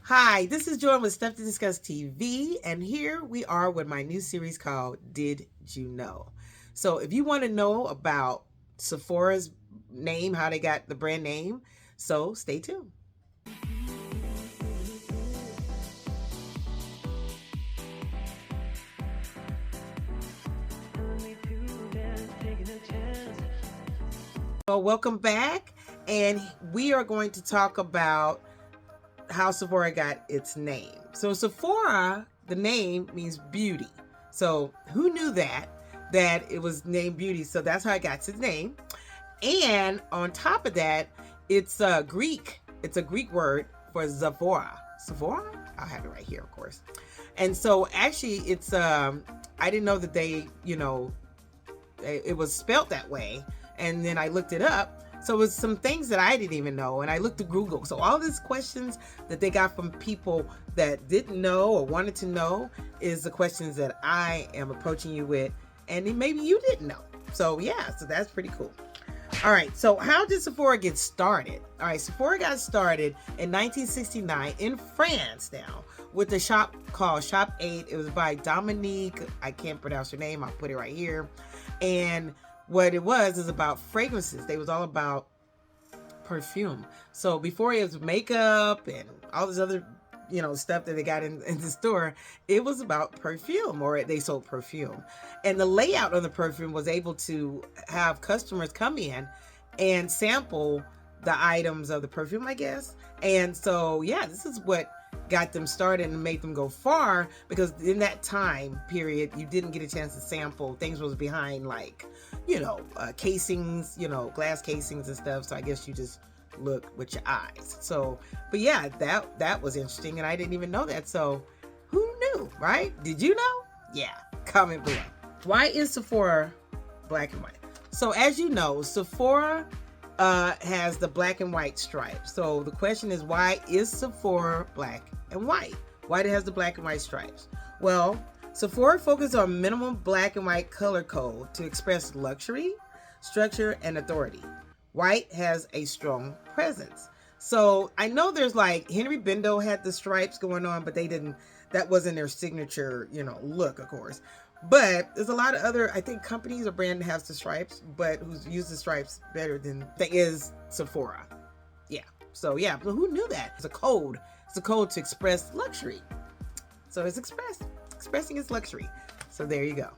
Hi, this is Jordan with Stuff to Discuss TV, and here we are with my new series called Did You Know? So, if you want to know about Sephora's name, how they got the brand name, so stay tuned. Well, welcome back, and we are going to talk about how Sephora got its name. So Sephora, the name means beauty. So who knew that it was named beauty? So that's how it got its name. And on top of that, it's a Greek. It's a Greek word for Sephora. Sephora? I'll have it right here, of course. And so actually, it's I didn't know that it was spelt that way. And then I looked it up. So it was some things that I didn't even know, and I looked at Google. So all these questions that they got from people that didn't know or wanted to know is the questions that I am approaching you with, and then maybe you didn't know. So yeah, so that's pretty cool. All right, so how did Sephora get started? All right, Sephora got started in 1969 in France now with a shop called Shop 8. It was by Dominique. I can't pronounce her name. I'll put it right here. And what it was is about fragrances. They was all about perfume. So before it was makeup and all this other, stuff that they got in the store, it was about perfume, or they sold perfume. And the layout of the perfume was able to have customers come in and sample the items of the perfume, I guess. And so, yeah, this is what got them started and made them go far, because in that time period, you didn't get a chance to sample. Things was behind, like, casings, glass casings and stuff. So I guess you just look with your eyes. So, but yeah, that was interesting, and I didn't even know that. So who knew, right? Did you know? Yeah, comment below. Why is Sephora black and white? So as you know, Sephora has the black and white stripe. So the question is, why is Sephora black and white? Why it has the black and white stripes? Well, Sephora focuses on minimum black and white color code to express luxury, structure, and authority. White has a strong presence. So I know there's like Henry Bendo had the stripes going on, but that wasn't their signature, look, of course. But there's a lot of other, I think, companies or brand has the stripes, but who's used the stripes better than is Sephora. Yeah. So yeah, but who knew that? It's a code. It's a code to express luxury. So it's expressing its luxury. So there you go.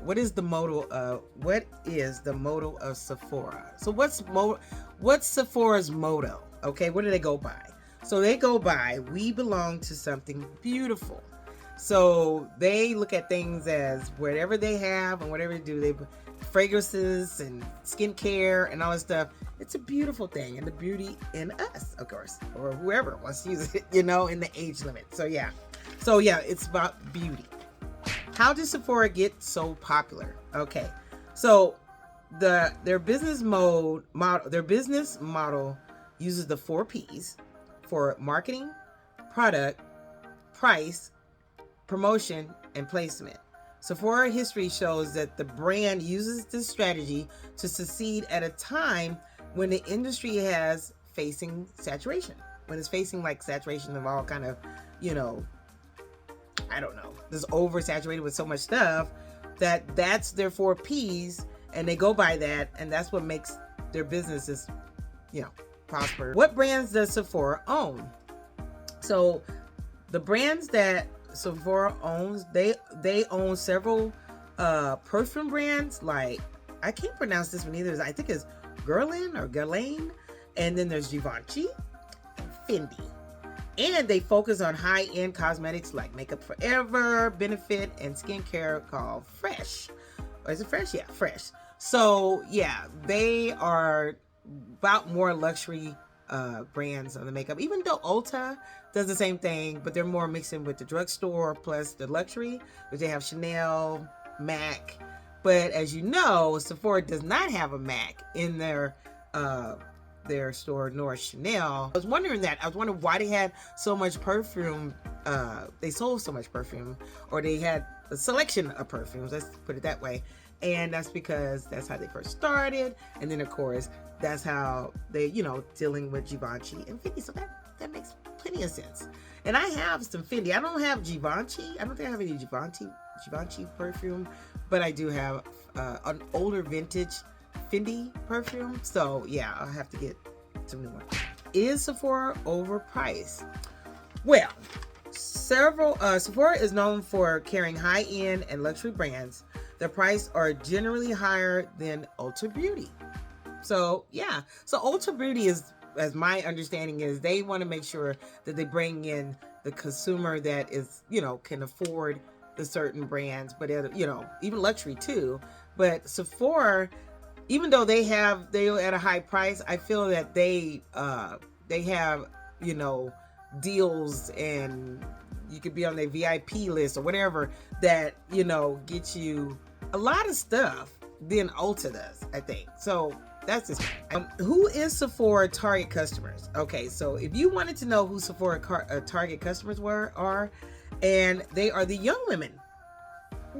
What is the motto of Sephora? So what's Sephora's motto? Okay, what do they go by? So they go by, we belong to something beautiful. So they look at things as whatever they have and whatever they do, they fragrances and skincare and all that stuff. It's a beautiful thing, and the beauty in us, of course, or whoever wants to use it, in the age limit. So yeah, it's about beauty. How did Sephora get so popular? Okay, so their business model uses the 4 P's for marketing, product, price, promotion, and placement. Sephora history shows that the brand uses this strategy to succeed at a time when the industry has facing saturation. When it's facing like saturation of all kind of, I don't know, this oversaturated with so much stuff that's their 4 P's, and they go by that, and that's what makes their businesses, prosper. What brands does Sephora own? So the brands that Sephora owns, they own several perfume brands, like, I can't pronounce this one either. I think it's Guerlain, and then there's Givenchy and Fendi. And they focus on high-end cosmetics like Makeup Forever, Benefit, and skincare called Fresh. Or is it Fresh? Yeah, Fresh. So yeah, they are about more luxury brands on the makeup. Even though Ulta does the same thing, but they're more mixing with the drugstore plus the luxury, which they have Chanel, MAC. But as you know, Sephora does not have a MAC in their store, nor Chanel. I was wondering why they had so much perfume. They sold so much perfume, or they had a selection of perfumes, let's put it that way. And that's because that's how they first started. And then, of course, that's how they, dealing with Givenchy and Fendi. So that makes plenty Canadian scents. And I have some Fendi. I don't have Givenchy. I don't think I have any Givenchy perfume, but I do have an older vintage Fendi perfume. So yeah, I'll have to get some new ones. Is Sephora overpriced? Well, Sephora is known for carrying high-end and luxury brands. Their prices are generally higher than Ulta Beauty. So yeah, so Ulta Beauty is, as my understanding is, they want to make sure that they bring in the consumer that is, can afford the certain brands, but even luxury too. But Sephora, even though they're at a high price, I feel that they have, deals, and you could be on their VIP list or whatever that, get you a lot of stuff than Ulta does, I think. So that's just who is Sephora target customers? Okay, so if you wanted to know who Sephora target customers are, and they are the young women.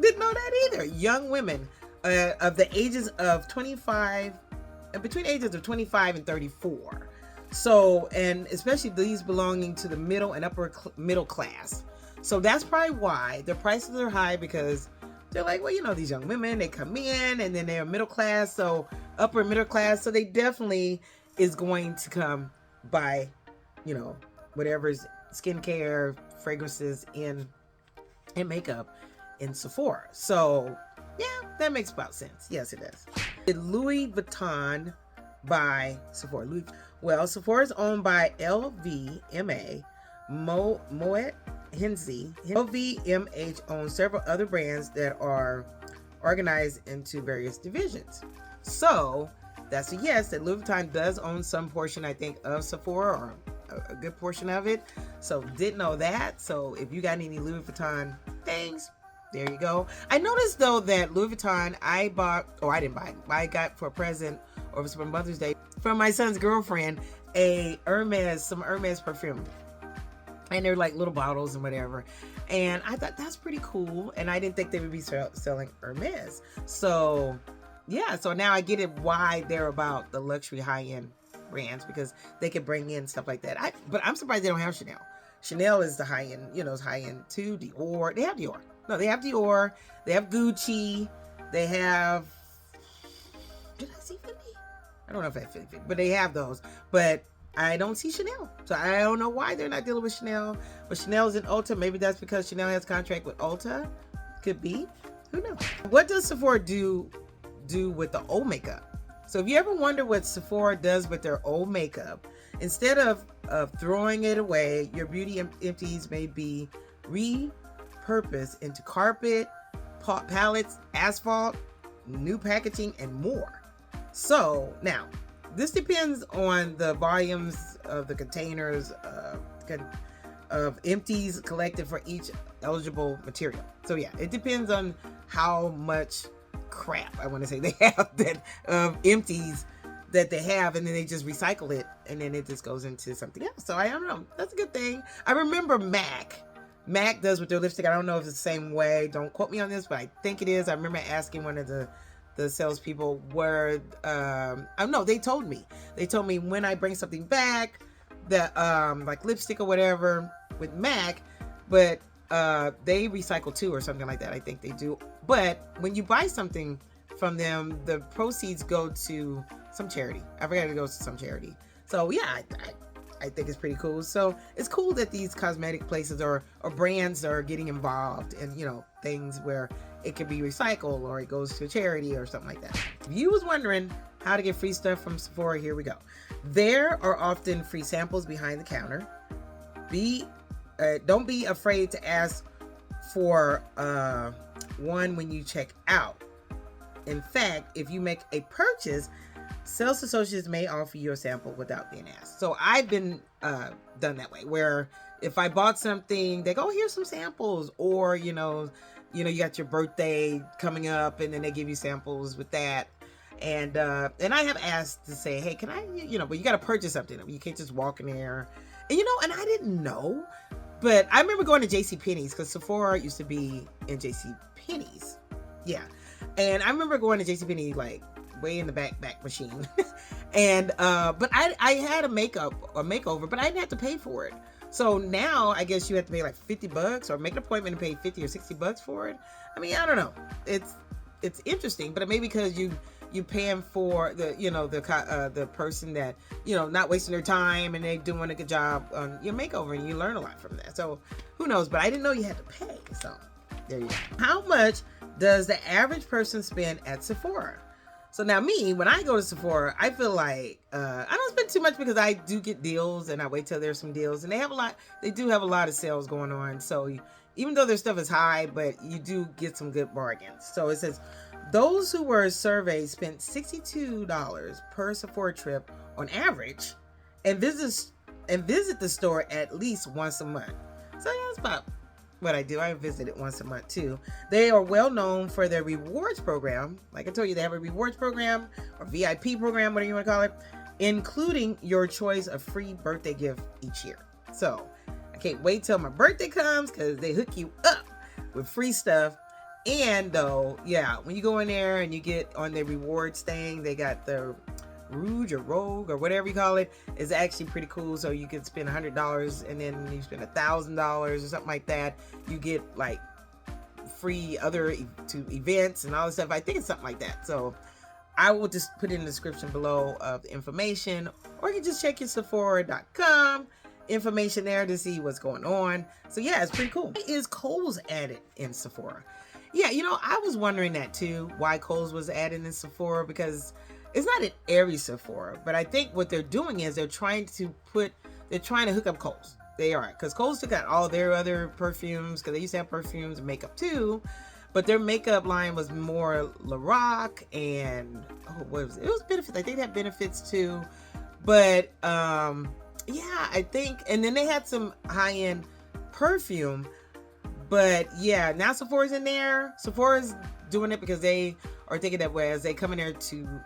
Didn't know that either. Young women of the ages of 25, between ages of 25 and 34. So, and especially these belonging to the middle and upper middle class. So that's probably why their prices are high, because they're like, well, these young women, they come in and then they're middle class, so upper middle class. So they definitely is going to come buy, whatever's skincare, fragrances, and makeup in Sephora. So yeah, that makes about sense. Yes, it does. Louis Vuitton by Sephora. Well, Sephora is owned by LVMH, Moet Hennessy. LVMH owns several other brands that are organized into various divisions. So that's a yes, that Louis Vuitton does own some portion, I think, of Sephora, or a good portion of it. So didn't know that. So if you got any Louis Vuitton things, there you go. I noticed though that Louis Vuitton, I got for a present, or it was for Mother's Day, from my son's girlfriend, some Hermes perfume. And they're like little bottles and whatever. And I thought that's pretty cool. And I didn't think they would be selling Hermes. So yeah, so now I get it why they're about the luxury high-end brands, because they can bring in stuff like that. But I'm surprised they don't have Chanel. Chanel is the high-end, is high-end too. Dior, they have Dior. No, they have Dior. They have Gucci. They have, did I see Fendi? I don't know if I have Fendi, but they have those. But I don't see Chanel. So I don't know why they're not dealing with Chanel. But Chanel's in Ulta. Maybe that's because Chanel has a contract with Ulta. Could be. Who knows? What does Sephora do with the old makeup? So if you ever wonder what Sephora does with their old makeup, instead of throwing it away, your beauty empties may be repurposed into carpet, palettes, asphalt, new packaging, and more. So now, this depends on the volumes of the containers of empties collected for each eligible material. So yeah, it depends on how much crap, I want to say, they have that empties that they have, and then they just recycle it, and then it just goes into something else. So I don't know. That's a good thing. I remember MAC does with their lipstick. I don't know if it's the same way. Don't quote me on this, but I think it is. I remember asking one of the salespeople where, no, they told me when I bring something back that, like lipstick or whatever with MAC, but they recycle too, or something like that. I think they do. But when you buy something from them, the proceeds go to some charity. I forgot, it goes to some charity. So yeah, I think it's pretty cool. So it's cool that these cosmetic places or brands are getting involved in, things where it can be recycled or it goes to a charity or something like that. If you was wondering how to get free stuff from Sephora, here we go. There are often free samples behind the counter. Don't be afraid to ask for one when you check out. In fact, if you make a purchase, sales associates may offer you a sample without being asked. So I've been done that way, where if I bought something, they go, oh, here's some samples, or you got your birthday coming up, and then they give you samples with that. And I have asked to say, hey, can I, but you got to purchase something. You can't just walk in there. And and I didn't know, but I remember going to JCPenney's, because Sephora used to be in JCPenney's. Yeah. And I remember going to JCPenney, like way in the back machine. And, but I had a makeover, but I didn't have to pay for it. So now I guess you have to pay like $50 or make an appointment and pay $50 or $60 for it. I mean, I don't know. It's interesting, but maybe because you paying for the the person that not wasting their time, and they're doing a good job on your makeover, and you learn a lot from that. So who knows? But I didn't know you had to pay. So there you go. How much does the average person spend at Sephora? So now me, when I go to Sephora, I feel like I don't spend too much because I do get deals, and I wait till there's some deals, and they do have a lot of sales going on. So even though their stuff is high, but you do get some good bargains. So it says those who were surveyed spent $62 per Sephora trip on average, and visit the store at least once a month. So yeah, that's about what I do. I visit it once a month too. They are well known for their rewards program. Like I told you, they have a rewards program or VIP program, whatever you want to call it, including your choice of free birthday gift each year. So I can't wait till my birthday comes because they hook you up with free stuff. And though, yeah, when you go in there and you get on their rewards thing, they got the Rouge or Rogue or whatever you call it, is actually pretty cool. So you can spend $100, and then you spend $1,000 or something like that, you get like free other events and all this stuff. I think it's something like that. So I will just put in the description below of the information, or you can just check your Sephora.com information there to see what's going on. So yeah, it's pretty cool. Is Kohl's added in Sephora? Yeah, I was wondering that too, why Kohl's was added in Sephora, because it's not in every Sephora, but I think what they're doing is they're trying to hook up Kohl's. They are, because Kohl's took out all their other perfumes, because they used to have perfumes and makeup too, but their makeup line was more Lorac and what was it? It was Benefits. I think they had Benefits too, but yeah, I think, and then they had some high-end perfume. But yeah, now Sephora's in there. Sephora's doing it because they are thinking that as they come in there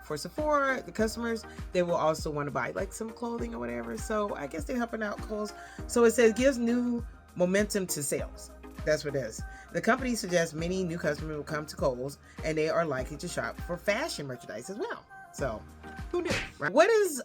for Sephora, the customers, they will also want to buy like some clothing or whatever. So I guess they're helping out Kohl's. So it says gives new momentum to sales. That's what it is. The company suggests many new customers will come to Kohl's, and they are likely to shop for fashion merchandise as well. So who knew, right? What is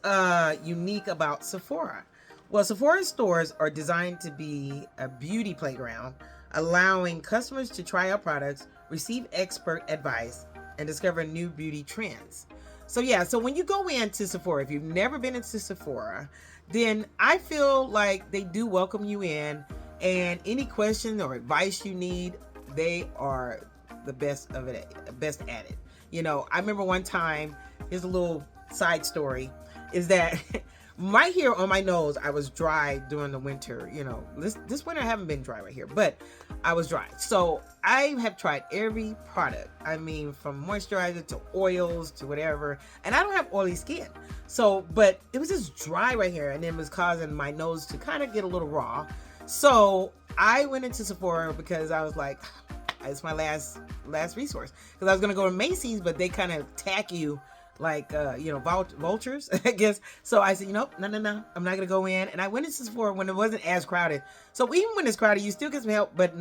unique about Sephora? Well, Sephora stores are designed to be a beauty playground, allowing customers to try out products, receive expert advice, and discover new beauty trends. So yeah, so when you go into Sephora, if you've never been into Sephora, then I feel like they do welcome you in, and any question or advice you need, they are the best at it. I remember one time, here's a little side story, is that right here on my nose, I was dry during the winter. This winter I haven't been dry right here, but I was dry. So I have tried every product. I mean, from moisturizer to oils to whatever. And I don't have oily skin. So, but it was just dry right here, and it was causing my nose to kind of get a little raw. So I went into Sephora because I was like, it's my last resource. Because I was going to go to Macy's, but they kind of tack you like vultures, I guess. So I said, no, I'm not gonna go in. And I went into Sephora when it wasn't as crowded. So even when it's crowded, you still get some help, but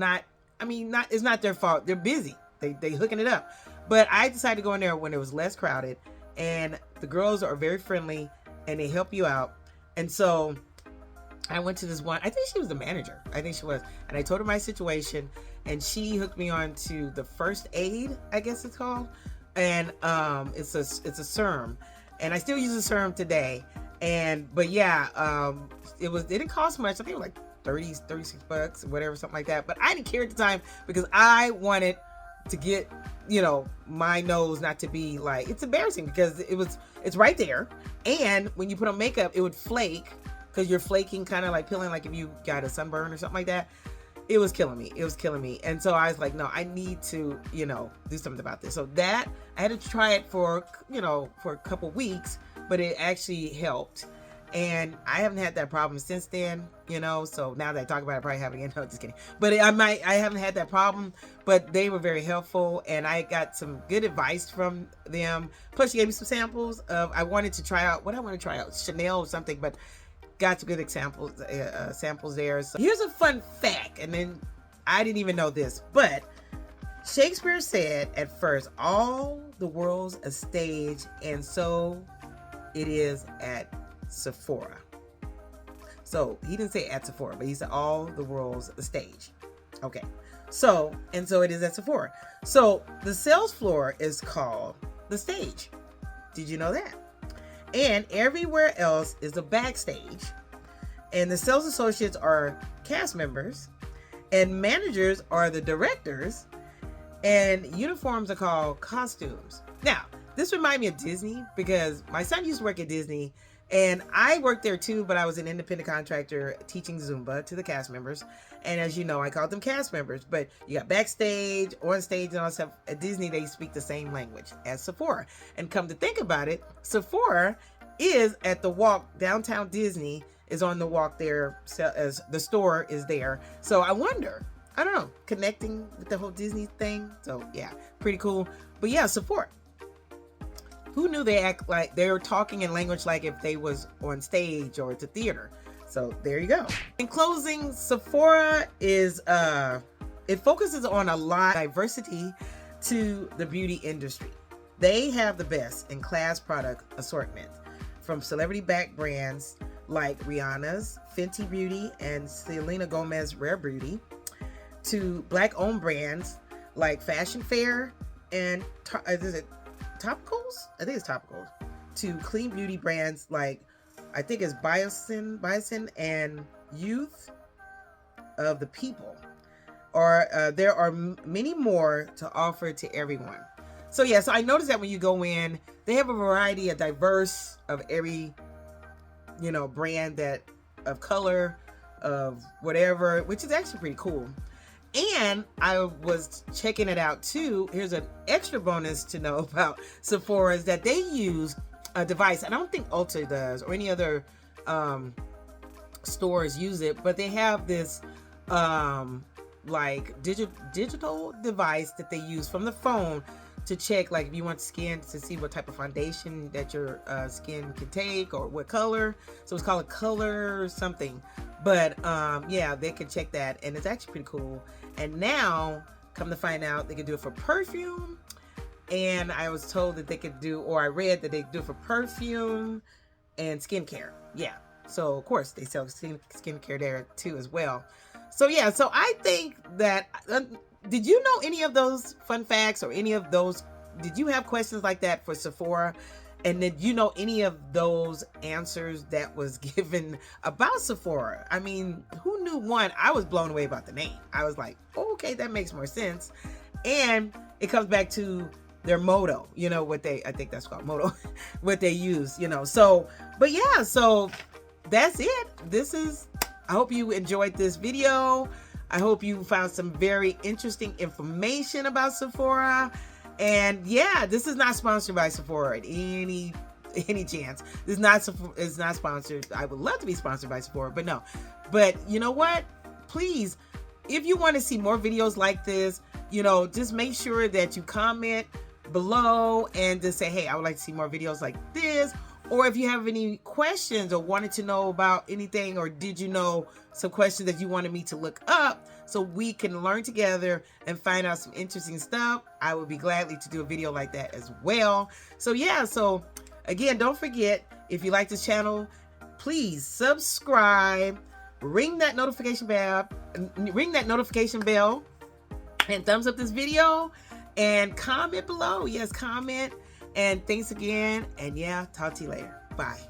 it's not their fault. They're busy. They hooking it up. But I decided to go in there when it was less crowded, and the girls are very friendly and they help you out. And so I went to this one, I think she was the manager. I think she was. And I told her my situation, and she hooked me on to the first aid, I guess it's called. And it's a serum, and I still use the serum today. But yeah, it didn't cost much. I think it was like $36, whatever, something like that. But I didn't care at the time because I wanted to get my nose not to be like, it's embarrassing because it's right there, and when you put on makeup, it would flake because you're flaking, kind of like peeling, like if you got a sunburn or something like that. It was killing me. And so I was like, no, I need to, do something about this. So that I had to try it for a couple weeks, but it actually helped. And I haven't had that problem since then, so now that I talk about it, I probably have it again. No, just kidding. But I haven't had that problem, but they were very helpful, and I got some good advice from them. Plus she gave me some samples of, I wanted to try out, what I want to try out, Chanel or something, but got some good examples, samples there. So here's a fun fact, and then I didn't even know this, but Shakespeare said at first, all the world's a stage, and so it is at Sephora. So he didn't say at Sephora, but he said all the world's a stage. Okay. So it is at Sephora. So the sales floor is called the stage. Did you know that? And everywhere else is the backstage. And the sales associates are cast members. And managers are the directors. And uniforms are called costumes. Now, this reminds me of Disney because my son used to work at Disney. And I worked there too, but I was an independent contractor teaching Zumba to the cast members. And as you know, I called them cast members. But you got backstage, on stage, and all that stuff. At Disney, they speak the same language as Sephora. And come to think about it, Sephora is at the walk. Downtown Disney is on the walk there, as the store is there. So I wonder, I don't know, connecting with the whole Disney thing. So yeah, pretty cool. But yeah, Sephora. Who knew they act like they were talking in language like if they was on stage or at the theater? So there you go. In closing, Sephora is it focuses on a lot of diversity to the beauty industry. They have the best in class product assortment from celebrity backed brands like Rihanna's Fenty Beauty and Selena Gomez Rare Beauty to black owned brands like Fashion Fair and is it Topicals? I think it's Topicals. To clean beauty brands like, I think it's Biosin and Youth of the People. Or there are many more to offer to everyone. So yeah, so I noticed that when you go in, they have a variety of diverse of every, brand that of color, of whatever, which is actually pretty cool. And I was checking it out too. Here's an extra bonus to know about Sephora is that they use a device. I don't think Ulta does or any other stores use it, but they have this like digital device that they use from the phone to check, like if you want skin to see what type of foundation that your skin can take or what color. So it's called a color something. But yeah, they can check that, and it's actually pretty cool. And now, come to find out, they can do it for perfume. And I was told that they could do, or I read that they do it for perfume and skincare. Yeah. So of course they sell skincare there too as well. So yeah. So I think that. Did you know any of those fun facts or any of those? Did you have questions like that for Sephora? And did you know any of those answers that was given about Sephora? I mean, who knew? One, I was blown away about the name. I was like, oh, okay, that makes more sense. And it comes back to their motto, I think that's called motto, what they use, So, but yeah, so that's it. I hope you enjoyed this video. I hope you found some very interesting information about Sephora. And yeah, this is not sponsored by Sephora at any chance. This is not sponsored. I would love to be sponsored by Sephora, but no. But you know what? Please, if you want to see more videos like this, just make sure that you comment below and just say, hey, I would like to see more videos like this. Or if you have any questions or wanted to know about anything, or did you know some questions that you wanted me to look up so we can learn together and find out some interesting stuff, I would be gladly to do a video like that as well. So yeah, so again, don't forget, if you like this channel, please subscribe, ring that notification bell, and thumbs up this video, and comment below. Yes, comment. And thanks again. And yeah, talk to you later. Bye.